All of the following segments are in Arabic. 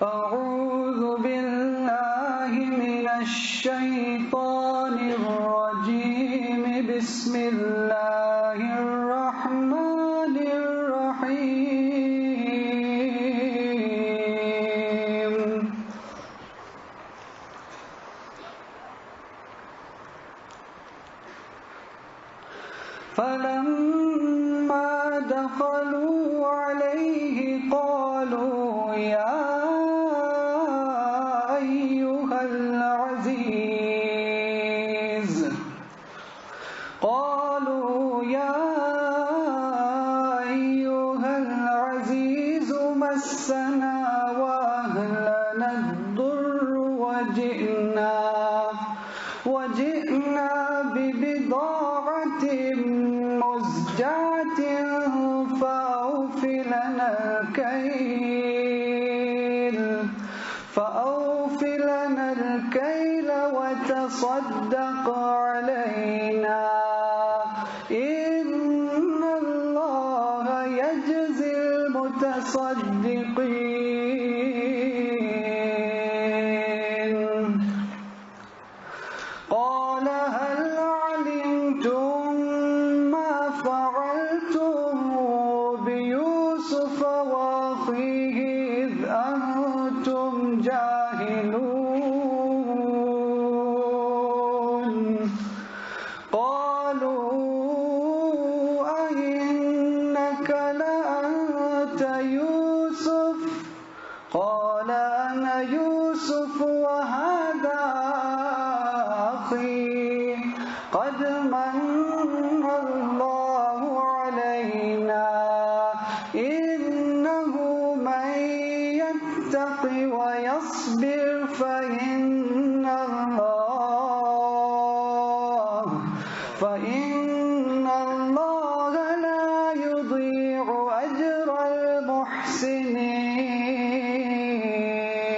أعوذ بالله من الشيطان الرجيم بسم الله الرحمن الرحيم فلما دخلوا عليه قالوا يا أيها العزيز مسنا وأهلنا الضر وجئنا ببضاعة مزجاة فأوف لنا الكيل وتصدق علينا إن الله يجزي المتصدقين قال هل علمتم ما فعلتم بيوسف وأخيه إذ أنتم جاهلون قالوا أئنك لأنت يوسف قال أنا يوسف وهذا أخي قد من الله علينا إنه من يتق ويصبر فإن الله لا يضيع أجر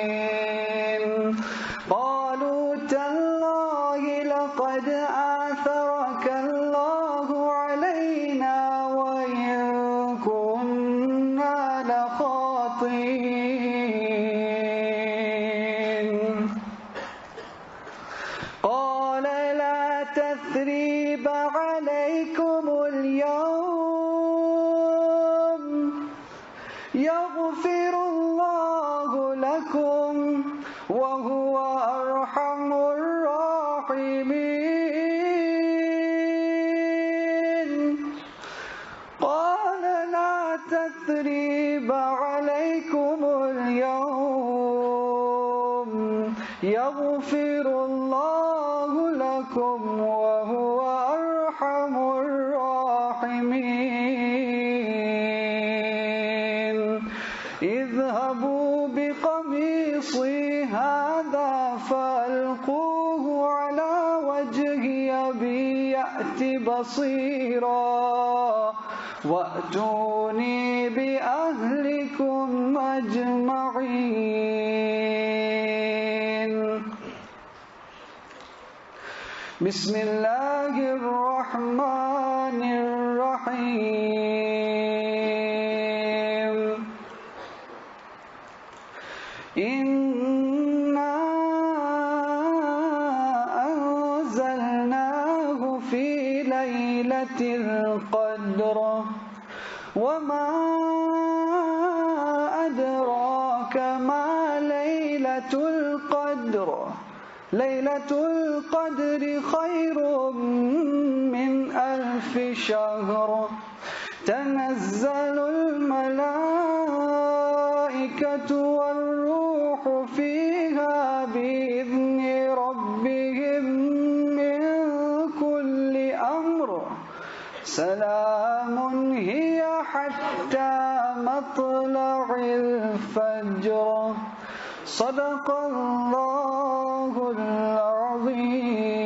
المحسنين قالوا تالله لقد آثرك الله علينا وإن كنا لخاطئين قال لا تثريب عليكم اليوم يغفر الله لكم وهو أرحم الراحمين قال لا تثريب عليكم اليوم يغفر الله لكم وهو أرحم الراحمين اذهبوا بقميصي هذا فألقوه على وجه أبي يأت بصيرا وأتوني بأهلكم أجمعين بسم الله الرحمن الرحيم إنا أنزلناه في ليلة القدر وما أدراك ما ليلة القدر ليلة القدر خير من 1000 شهر تنزل الملائكة والروح فيها بإذن ربهم من كل أمر سلام هي حتى مطلع الفجر صدق الله العظيم